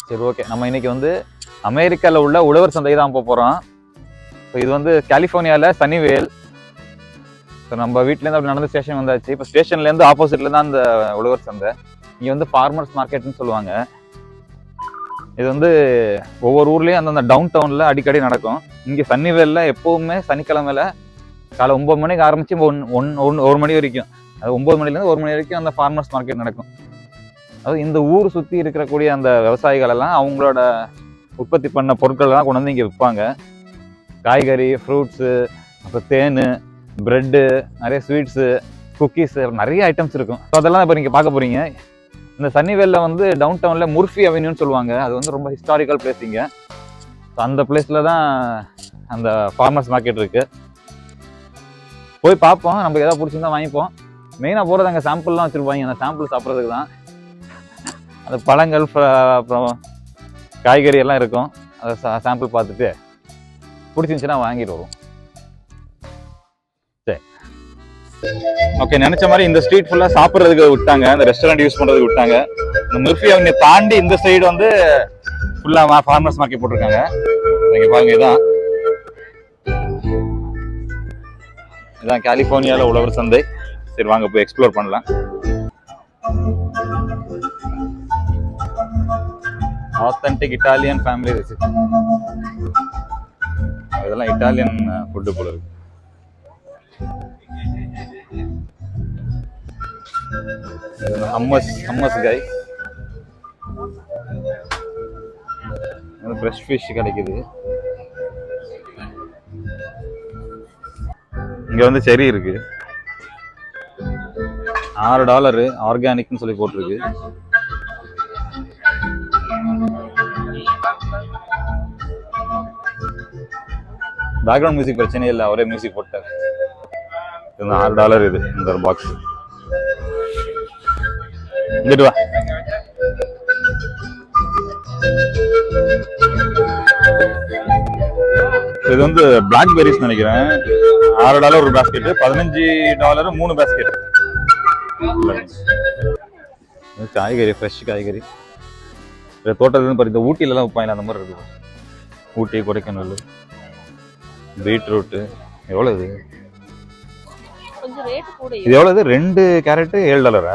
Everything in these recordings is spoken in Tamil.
சரி, ஓகே. நம்ம இன்னைக்கு வந்து அமெரிக்காவில் உள்ள உழவர் சந்தை தான் போகிறோம். ஸோ இது வந்து கலிஃபோர்னியாவில் சனிவேல். ஸோ நம்ம வீட்டிலேருந்து அப்படி நடந்து ஸ்டேஷன் வந்தாச்சு. இப்போ ஸ்டேஷன்லேருந்து ஆப்போசிட்டில் தான் அந்த உழவர் சந்தை. இங்கே வந்து ஃபார்மர்ஸ் மார்க்கெட்னு சொல்லுவாங்க. இது வந்து ஒவ்வொரு ஊர்லேயும் அந்தந்த டவுன் டவுனில் அடிக்கடி நடக்கும். இங்கே சனிவேலில் எப்போவுமே சனிக்கிழமையில காலை 9 மணிக்கு ஆரம்பித்து 1 மணி வரைக்கும், அது 9 மணிலேருந்து 1 மணி வரைக்கும் அந்த ஃபார்மர்ஸ் மார்க்கெட் நடக்கும். அதாவது இந்த ஊர் சுற்றி இருக்கக்கூடிய அந்த விவசாயிகள் எல்லாம் அவங்களோட உற்பத்தி பண்ண பொருட்கள்லாம் கொண்டு வந்து இங்கே விற்பாங்க. காய்கறி, ஃப்ரூட்ஸு, அப்புறம் தேன், ப்ரெட்டு, நிறைய ஸ்வீட்ஸு, குக்கீஸு, நிறைய ஐட்டம்ஸ் இருக்கும். ஸோ அதெல்லாம் இப்போ நீங்கள் பார்க்க போகிறீங்க. இந்த சன்னிவேலில் வந்து டவுன் டவுனில் முர்ஃபி அவென்யூன்னு சொல்லுவாங்க. அது வந்து ரொம்ப ஹிஸ்டாரிக்கல் பிளேஸ் இங்கே. ஸோ அந்த பிளேஸில் தான் அந்த ஃபார்மர்ஸ் மார்க்கெட் இருக்குது. போய் பார்ப்போம், நமக்கு எதாவது பிடிச்சிருந்தா வாங்கிப்போம். மெயினாக போகிறது அங்கே சாம்பிள்லாம் வச்சுருப்பாங்க. அந்த சாம்பிள் சாப்பிட்றதுக்கு தான். அந்த பழங்கள், அப்புறம் காய்கறி எல்லாம் இருக்கும். அதை சாம்பிள் பார்த்துட்டு பிடிச்சிருந்துச்சுன்னா வாங்கிட்டு வரும். சரி, ஓகே. நினைச்ச மாதிரி இந்த ஸ்ட்ரீட் ஃபுல்லாக சாப்பிட்றதுக்கு விட்டாங்க, அந்த ரெஸ்டாரண்ட் யூஸ் பண்ணுறதுக்கு விட்டாங்க. இந்த முர்ஃபி அவங்க தாண்டி இந்த சைடு வந்து ஃபுல்லாக ஃபார்மர்ஸ் மார்க்கெட் போட்டிருக்காங்க. இங்கே பாருங்க, இதான் கலிஃபோர்னியாவில் உழவர் சந்தை. சரி, வாங்க போய் எக்ஸ்ப்ளோர் பண்ணலாம். Authentic Italian family recipe. இதெல்லாம் இட்டாலியன் ஃபுட்டு போல இருக்கு. ஹம்மஸ் காய், ஃப்ரெஷ் ஃபிஷ் கிடைக்குது. இங்க வந்து செரி இருக்கு. $6 ஆர்கானிக்னு சொல்லி போட்டிருக்கு. பேக்ரவுண்ட் மியூசிக் பிரச்சனையே இல்லை, அவரே மியூசிக் போட்டார். $6 இது இந்த பாக்ஸ். இங்கிட்டு வா. இது வந்து பிளாக்பெரிஸ் நினைக்கிறேன். $6 ஒரு பேஸ்கெட், $15 3 பேஸ்கெட். காய்கறி, ஃப்ரெஷ் காய்கறி. தோட்டத்துலேருந்து பாரு, இந்த ஊட்டியிலலாம் வைப்பாங்க அந்த மாதிரி இருக்குது. ஊட்டி, கொடைக்கானல். பீட்ரூட்டு எவ்வளோ இது? இது எவ்வளோ இது? 2 கேரட்டு $7.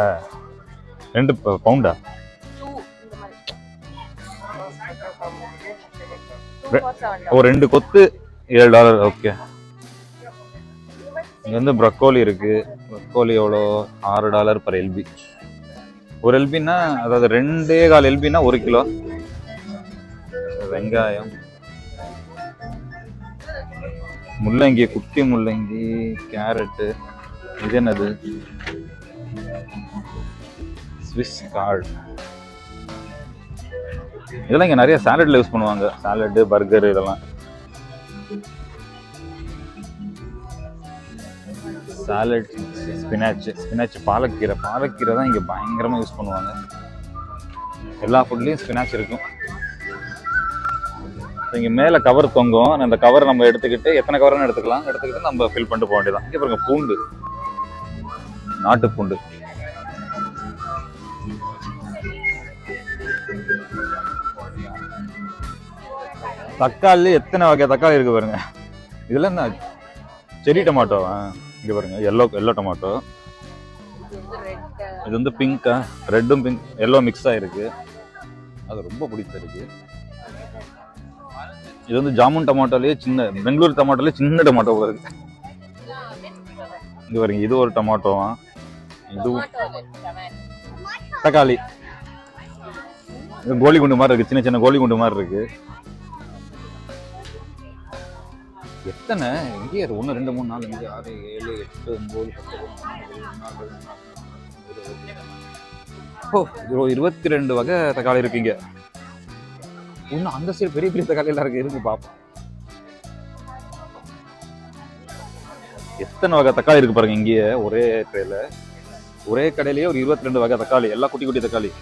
2 பவுண்டா? ஒரு 2 கொத்து $7. ஓகே. இங்க வந்து ப்ரக்கோலி இருக்கு. ப்ரக்கோலி எவ்வளோ? $6 per LB. ஒரு எல்பின்னா, அதாவது 2.25 எல்பின்னா 1 கிலோ. வெங்காயம், முள்ளங்கி, குட்டி முள்ளங்கி, கேரட்டு. இது என்னது? Swiss card. இதெல்லாம் இங்கே நிறைய சாலட்ல யூஸ் பண்ணுவாங்க. சாலட்டு, பர்கர் இதெல்லாம். சாலட், ஸ்பினாச், பாலக்கீரை தான் இங்கே பயங்கரமாக யூஸ் பண்ணுவாங்க. எல்லா ஃபுட்லேயும் ஸ்பினாச் இருக்கும். இங்கே மேலே கவர் தொங்கும். அந்த கவர் நம்ம எடுத்துக்கிட்டு, எத்தனை கவர்னு எடுத்துக்கிட்டு நம்ம ஃபில் பண்ணிட்டு போக வேண்டியதான். இங்கே பாருங்க, பூண்டு, நாட்டு பூண்டு. தக்காளி, எத்தனை வகை தக்காளி இருக்கு பாருங்க. இதுல என்ன? செரி டொமாட்டோ. இங்க பாருங்க, எல்லோ டொமாட்டோ. இது வந்து பிங்கா, ரெட்டும் பிங்க் எல்லோ மிக்ஸ் ஆயிருக்கு. அது ரொம்ப பிடிச்சிருக்கு. இது வந்து ஜாமுன் டொமாட்டோலயே சின்ன, பெங்களூர் டொமாட்டோலயே சின்ன டொமாட்டோ இருக்கு. இது பாருங்க, இது ஒரு டொமாட்டோ. இதுவும் தக்காளி. இது கோலி குண்டு மாதிரி இருக்கு, சின்ன கோலி குண்டு மாதிரி இருக்கு. எத்தனை? இங்கே 1 2 3 4 5 6 7 8 9 10 22 வகை தக்காளி இருக்குங்க. இன்னும் அந்த சைடு பெரிய பெரிய தக்காளி எல்லாம் இருக்கு பாப்போம். எத்தனை வகை தக்காளி இருக்கு பாருங்க. இங்கேயே ஒரே ட்ரேல, ஒரே கடையிலேயே ஒரு 22 வகை தக்காளி. எல்லாம் குட்டி குட்டி தக்காளி.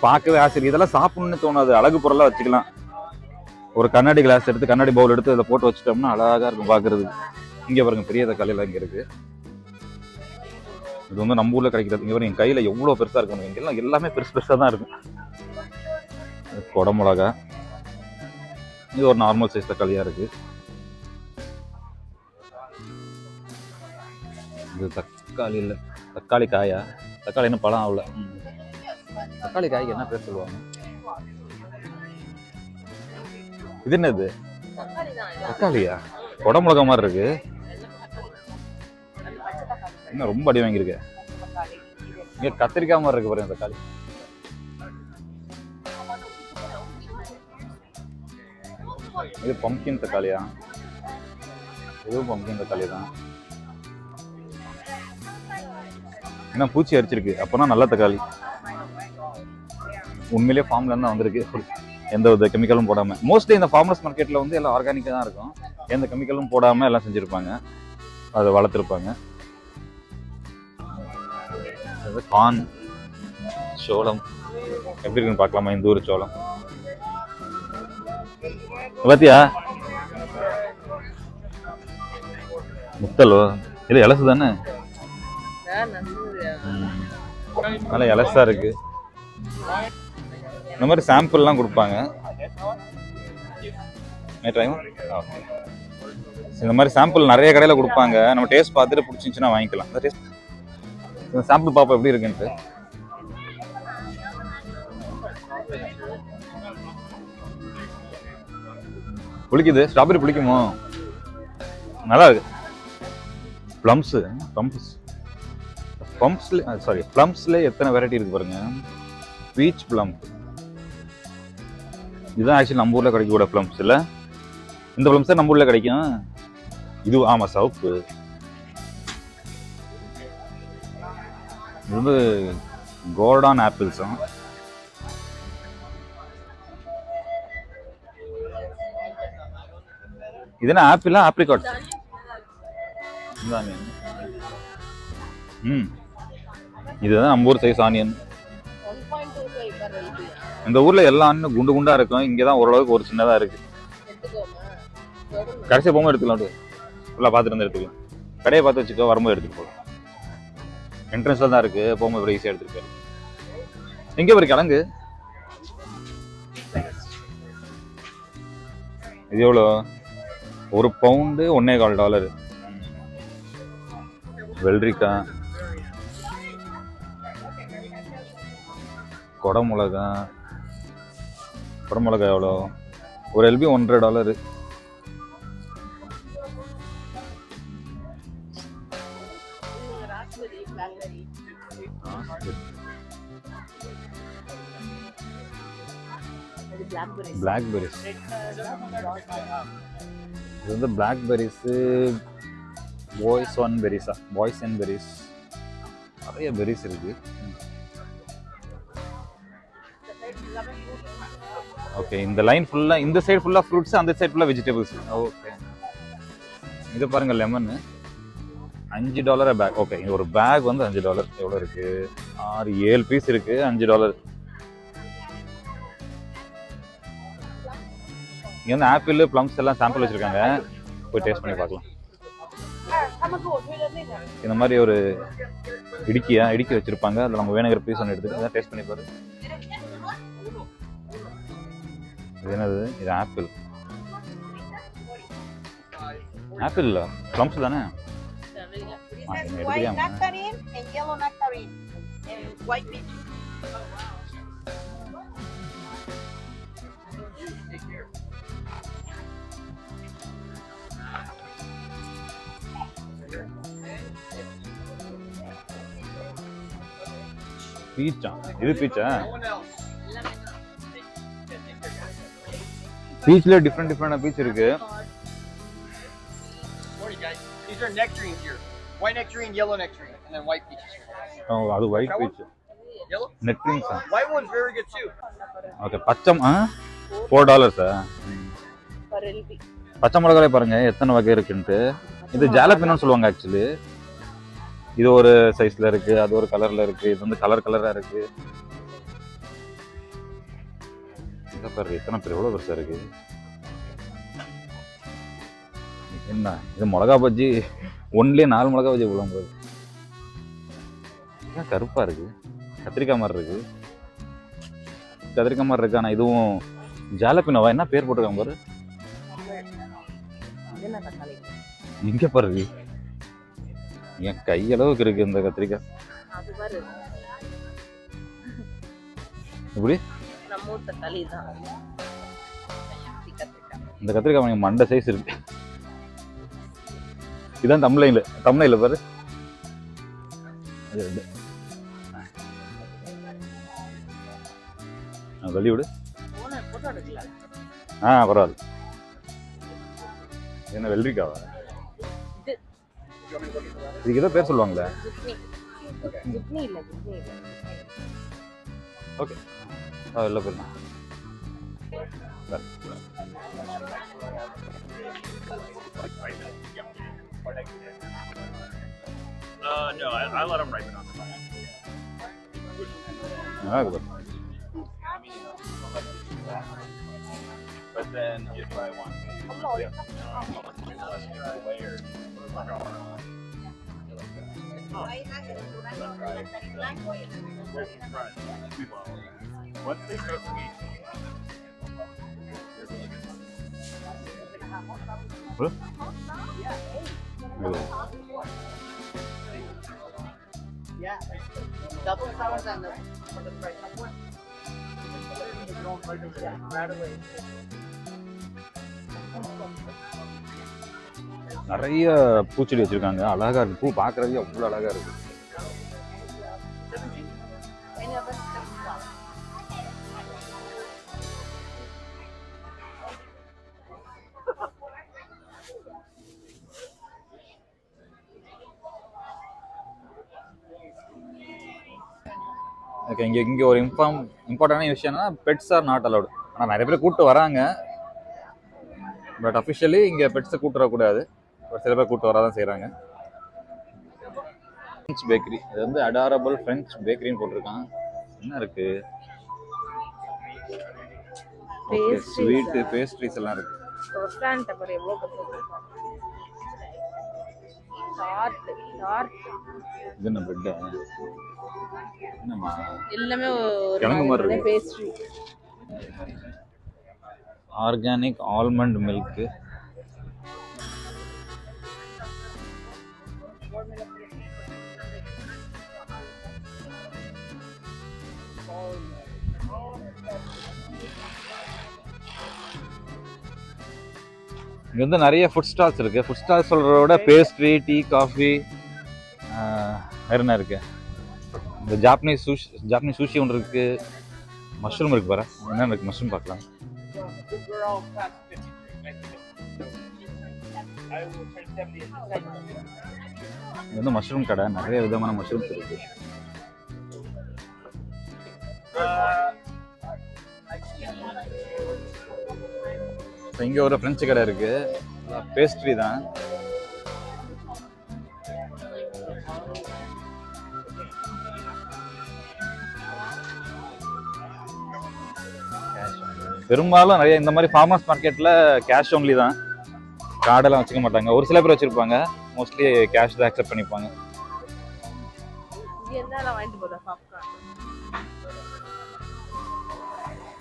பார்க்கவே ஆசை. இதெல்லாம் சாப்பிடணும்னு தோணாது, அழகு பொருளா வச்சுக்கலாம். ஒரு கண்ணாடி கிளாஸ் எடுத்து, கண்ணாடி பவுல் எடுத்து அதில் போட்டு வச்சுட்டோம்னா அழகா இருக்கும் பார்க்கறதுக்கு. இங்கே பாருங்க, பெரிய தக்காளி எல்லாம் இங்கே இருக்கு. இது வந்து நம்ம ஊரில் கிடைக்கிறது. இங்கே என் கையில் எவ்வளோ பெருசாக இருக்கணும், இங்கெல்லாம் எல்லாமே பெருசாக தான் இருக்கும். கொடை மிளகா, இது ஒரு நார்மல் சைஸ் தக்காளியாக இருக்குது. இது தக்காளி இல்லை, தக்காளி காயா, தக்காளி இன்னும் பழம் ஆகல. தக்காளி காய்க்கு என்ன பேர் சொல்லுவாங்க? இது என்னது? தக்காளியா? கொடை மிளகா மாதிரி இருக்கு. இன்னும் ரொம்ப அடி வாங்கியிருக்கு. இங்க கத்திரிக்காய் மாதிரி இருக்கு பாருங்க தக்காளி. இது பம்கின் தக்காளியா? இதுவும் பம்கின் தக்காளி தான். என்ன பூச்சி அரிச்சிருக்கு, அப்போனா நல்ல தக்காளி. உண்மையிலேயே ஃபார்ம்ல இருந்து வந்திருக்கு, எந்த வித கெமிக்கலும் போடாம. மோஸ்ட்லி இந்த ஃபார்மர்ஸ் மார்க்கெட்ல வந்து எல்லாம் ஆர்கானிக்கா தான் இருக்கும், எந்த கெமிக்கலும் போடாம எல்லாம் செஞ்சிருப்பாங்க, அதை வளர்த்துருப்பாங்க. கார்ன், சோளம் எப்படி இருக்குன்னு பார்க்கலாமா? இந்த ஊர் சோளம் பாத்தியா? முத்தலோ இது இலசு தானே, நல்லா இலசா இருக்கு. இந்த மாதிரி சாம்பிள்லாம் கொடுப்பாங்க. இந்த மாதிரி சாம்பிள் நிறைய கடையில் கொடுப்பாங்க, நம்ம டேஸ்ட் பார்த்துட்டு பிடிச்சிருந்துச்சுன்னா வாங்கிக்கலாம். சாம்பிள் பார்ப்போம் எப்படி இருக்குன்ட்டு. புளிக்குது, ஸ்ட்ராபெரி புளிக்குமோ? நல்லா இருக்கு. பிளம்ஸ்ல எத்தனை வெரைட்டி இருக்கு பாருங்க. பீச் பிளம், இதுதான் ஆக்சுவலி நம்ம ஊர்ல கிடைக்கக்கூட பிளம்ஸ் இல்ல. இந்த பிளம்ஸ் தான் நம்ம ஊர்ல கிடைக்கும். இது ஆமா சவுப்பு. இது வந்து கோல்டன் ஆப்பிள்ஸ். இது என்ன ஆப்பிளா ஆப்ரிகாட்? இதுதான் நம்ம ஊர் சைஸ் ஆனியன். இந்த ஊர்ல எல்லா ஆனியனும் குண்டு குண்டா இருக்கும், இங்கதான் ஓரளவுக்கு ஒரு சின்னதா இருக்கு. கடைசியா போகும்போது எடுத்துக்கலாம், ஃபுல்லா பார்த்துட்டு வந்து எடுத்துக்கலாம். கடையை பார்த்து வச்சுக்கோ, வரும்போது எடுத்துட்டு போகலாம். என்ட்ரன்ஸ்ல தான் இருக்கு, போகும்போது ஈஸியா எடுத்துட்டு போயிடும். எங்க ஒரு கிழங்கு இது எவ்வளோ? ஒரு பவுண்டு $1.25. வெள்ளரிக்காய், கொடை மிளகா எவ்வளோ? ஒரு எல்பி $1.50. பிளாக்பெரிஸ், இது வந்து பிளாக்பெரிஸ், பாய்ஸ் அண்ட் பெரிஸ், நிறைய பெரிஸ் இருக்கு. ஓகே, இந்த லைன் ஃபுல்லா, இந்த சைடு ஃபுல்லா ஃப்ரூட்ஸ், அந்த சைடு ஃபுல்லா வெஜிடபிள்ஸ். ஓகே, இது பாருங்க லெமன் $5 பேக். ஓகே, இது ஒரு பேக் வந்து $5. எவ்வளோ இருக்கு? 6-7 பீஸ் இருக்கு, $5. இங்க வந்து ஆப்பிள், பிளம்ஸ் எல்லாம் சாம்பிள் வச்சிருக்காங்க, போய் டேஸ்ட் பண்ணி பார்க்கலாம். இந்த மாதிரி ஒரு இடுக்கி வச்சிருப்பாங்க, அதில் நம்ம வேணுங்கிற பீஸ் ஒன்று எடுத்துட்டு டேஸ்ட் பண்ணி பாரு. இது என்னது? இது ஆப்பிள். ஆப்பிள் இல்ல, பிளம்ஸ் தானே? பீச்சா? இது பீச்சா? பீச்ல டிஃபரெண்ட் பீச் இருக்கு. These are nectarines here. White nectarine, yellow nectarine, and then white peaches. Oh, அது white peach. Yellow? Nectarines. White one's very good too. Okay, பச்சம் $4 பச்சை மிளகாய் பாருங்க எத்தனை வகை இருக்குன்ட்டு. இது ஜாலபினோன்னு சொல்லுவாங்க ஆக்சுவலி. இது ஒரு சைஸ்ல இருக்கு, அது ஒரு கலர்ல இருக்கு, இது வந்து கலரா இருக்கு. இத பாரு எத்தனை பேர், எவ்வளவு பெருசா இருக்கு. என்ன இது? மிளகா பஜ்ஜி ஒன்லயே 4 மிளகா பஜ்ஜி போடுவாங்க. ஏன் கருப்பா இருக்கு? கத்திரிக்காய் மாதிரி இருக்கு. கத்திரிக்காய் மாதிரி இருக்கு. ஆனா இதுவும் ஜாலபினோவா? என்ன பேர் போட்டிருக்காங்க பாரு. இங்க பாரு இருக்கு. என் கையளவுக்கு இருக்கு இந்த கத்திரிக்காய். எப்படி? இந்த கத்திரிக்காய் கொஞ்சம் மண்டை சைஸ் இருக்கு. இதான் தமிழ்ல பாரு. வெளிவிடு. பரவாயில்ல. என்ன வெள்ளரிக்காவா? இதுக்கு ஏதோ பேர் சொல்லுவாங்களே. ஓகே, இல்லை பேர் No, I let them ripen on the vine. But then if I want layer, once they start sweet. Yeah. Double sours and the price of one. Right away. நிறைய பூச்செடி வச்சிருக்காங்க. அழகா இருக்கு. பூ பார்க்கறதுக்கு அவ்வளவு அழகா இருக்கு. ஓகே, இங்கே ஒரு இம்பார்ட்டண்டான விஷயம்னா பெட்ஸ் ஆர் நாட் அலவுட். ஆனால் நிறைய பேர் கூப்பிட்டு வராங்க. பட் அஃபிஷியலி இங்கே பெட்ஸை கூட்டு வரக்கூடாது. சில பேர் கூப்பிட்டு வராதான் செய்கிறாங்க. ஃப்ரெஞ்ச் பேக்கரி, இது வந்து அடாரபிள் ஃப்ரெஞ்ச் பேக்கரின்னு போட்டிருக்கான். என்ன இருக்கு? ஸ்வீட்டு பேஸ்ட்ரிஸ் எல்லாம் இருக்கு. இது என்ன பிரெட்டா? என்னம்மா எல்லாமே கிழங்கு மாதிரி இருக்கு. பேஸ்ட்ரி. Organic almond milk. இங்க வந்து நிறைய ஃபுட் ஸ்டால்ஸ் இருக்கு. ஃபுட் ஸ்டால்ஸ் சொல்றத விட பேஸ்ட்ரி, டீ, காஃபி வேற என்ன இருக்கு? இந்த ஜாப்பனீஸ் சூஷி ஒன்று இருக்கு. மஷ்ரூம் இருக்கு பாரு. என்ன இருக்கு? மஷ்ரூம் பார்க்கலாம். இது வந்து மஷ்ரூம் கடை. நிறைய விதமான மஷ்ரூம்ஸ் இருக்கு. இங்க ஒரு பிரெஞ்சு கடை இருக்கு. பேஸ்ட்ரி தான். பெரும்பாலும் நிறைய இந்த மாதிரி ஃபார்மர்ஸ் மார்க்கெட்ல கேஷ் ஒன்லி தான். கார்டெல்லாம் வச்சுக்க மாட்டாங்க. ஒரு சில பேர் வச்சிருப்பாங்க. மோஸ்ட்லி கேஷ் தான் அக்செப்ட் பண்ணிப்பாங்க.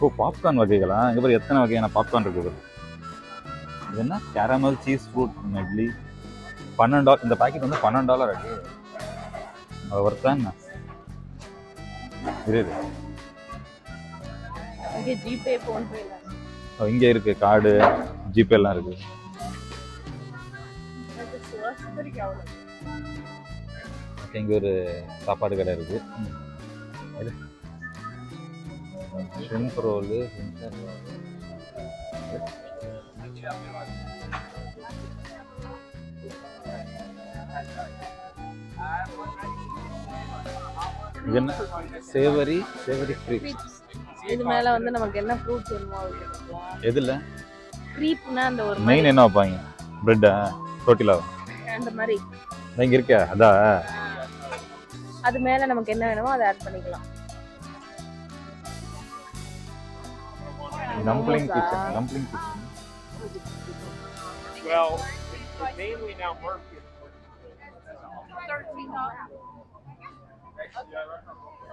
ஓ, பாப்கார்ன் வகைகளா? இங்க பாரு எத்தனை வகையான பாப்கார்ன் இருக்குது. இது என்ன? Caramel cheese fruit medley. $12. இந்த பாக்கெட் வந்து $12 இருக்கு. அது ஒர்த்தா என்ன? இருக்கு. இங்க ஜிபே போன்பே எல்லாம் இங்க இருக்கு. கார்டு, ஜிபே எல்லாம் இருக்கு. இங்க ஒரு சாப்பாடு கடை இருக்கு. Shrimp roll. இது என்ன? Savoury fruits. இது மேல வந்து நமக்கு என்ன ஃப்ரூட்ஸ் வேணுமோ அது எடுத்துக்கலாம். எதுல? க்ரீப்னா அந்த ஒரு மெயின் என்ன வைப்பாங்க? பிரெட்டா? டோட்டிலா? அந்த மாதிரி. இங்க இருக்கே அதா. அது மேல நமக்கு என்ன வேணுமோ அதை ஆட் பண்ணிக்கலாம். Dumpling kitchen. Well, it's mainly now market. $13. Okay.